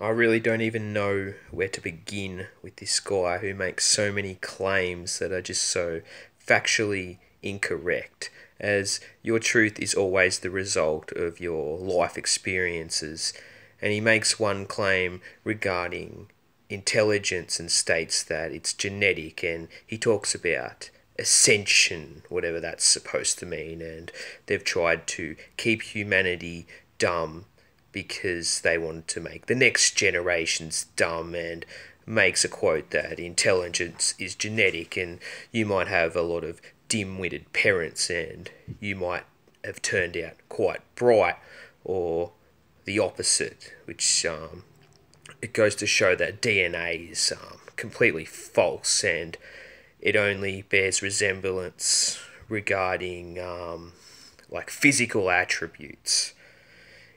I really don't even know where to begin with this guy who makes so many claims that are just so factually incorrect, as your truth is always the result of your life experiences. And he makes one claim regarding intelligence and states that it's genetic, and he talks about ascension, whatever that's supposed to mean, and they've tried to keep humanity dumb because they wanted to make the next generations dumb, and makes a quote that intelligence is genetic, and you might have a lot of dim-witted parents and you might have turned out quite bright, or the opposite, which it goes to show that DNA is completely false, and it only bears resemblance regarding like physical attributes.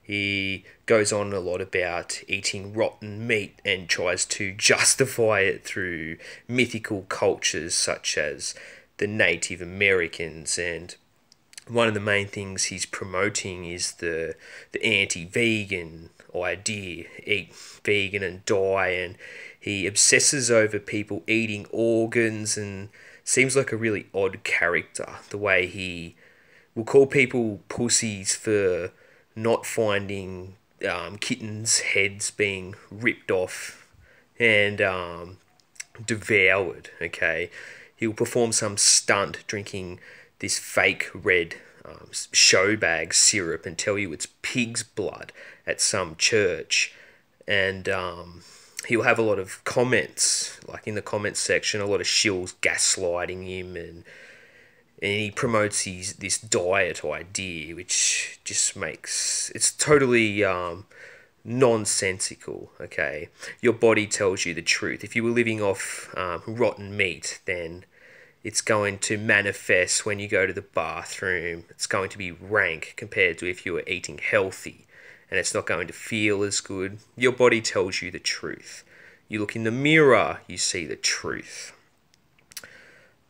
He goes on a lot about eating rotten meat and tries to justify it through mythical cultures such as the Native Americans. And one of the main things he's promoting is the anti-vegan idea, eat vegan and die, and he obsesses over people eating organs, and seems like a really odd character the way he will call people pussies for not finding kittens' heads being ripped off and devoured. Okay, he'll perform some stunt drinking this fake red show bag syrup and tell you it's pig's blood at some church, and he'll have a lot of comments, like in the comments section, a lot of shills gaslighting him, and he promotes this diet idea, which just makes it's totally nonsensical. Okay, your body tells you the truth. If you were living off rotten meat, then it's going to manifest when you go to the bathroom. It's going to be rank compared to if you were eating healthy, and it's not going to feel as good. Your body tells you the truth. You look in the mirror, you see the truth.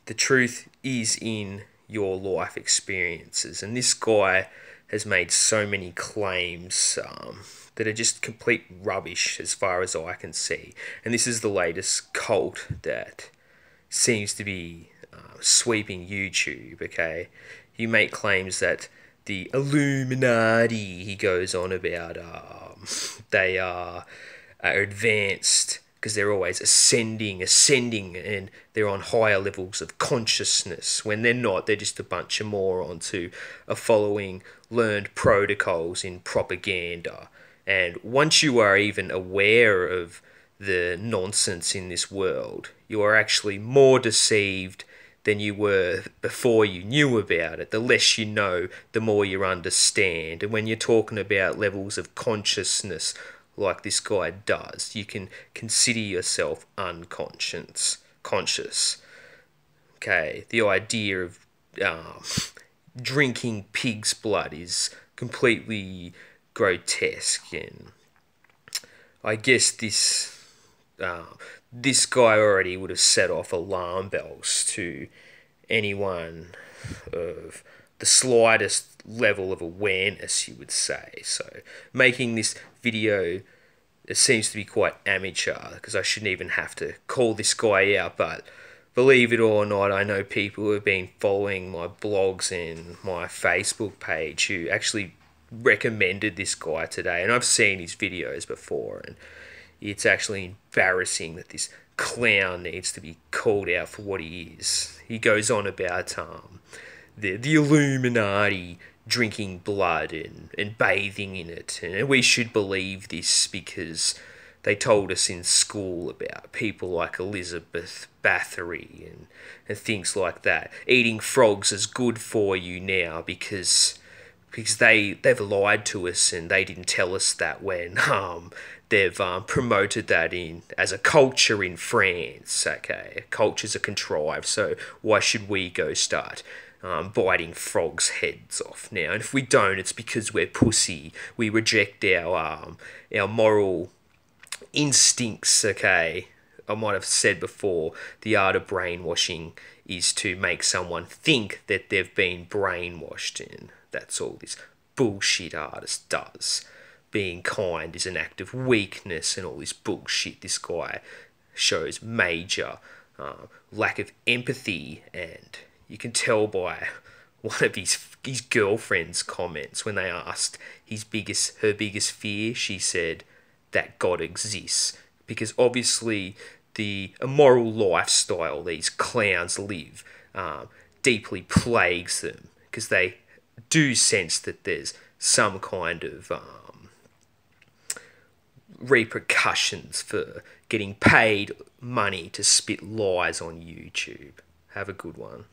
The truth is in your life experiences, and this guy has made so many claims that are just complete rubbish as far as I can see. And this is the latest cult that seems to be sweeping YouTube. Okay, you make claims that the Illuminati, he goes on about, they are advanced because they're always ascending, and they're on higher levels of consciousness, when they're not. They're just a bunch of morons who are following learned protocols in propaganda. And once you are even aware of the nonsense in this world, you are actually more deceived than you were before you knew about it. The less you know, the more you understand. And when you're talking about levels of consciousness like this guy does, you can consider yourself conscious. Okay, the idea of drinking pig's blood is completely grotesque, and I guess this guy already would have set off alarm bells to anyone of the slightest level of awareness, you would say. So making this video, it seems to be quite amateur, because I shouldn't even have to call this guy out, but believe it or not, I know people who have been following my blogs and my Facebook page who actually recommended this guy today, and I've seen his videos before, and it's actually embarrassing that this clown needs to be called out for what he is. He goes on about the Illuminati drinking blood and bathing in it, and we should believe this because they told us in school about people like Elizabeth Bathory and things like that. Eating frogs is good for you now because they've lied to us, and they didn't tell us that when they've promoted that in as a culture in France. Okay, cultures are contrived, so why should we go start biting frogs' heads off now? And if we don't, it's because we're pussy. We reject our moral instincts. Okay, I might have said before, the art of brainwashing is to make someone think that they've been brainwashed, and that's all this bullshit artist does. being kind is an act of weakness and all this bullshit. This guy shows major lack of empathy, and you can tell by one of his girlfriend's comments when they asked her biggest fear. She said that God exists, because obviously the immoral lifestyle these clowns live deeply plagues them, because they do sense that there's some kind of repercussions for getting paid money to spit lies on YouTube. Have a good one.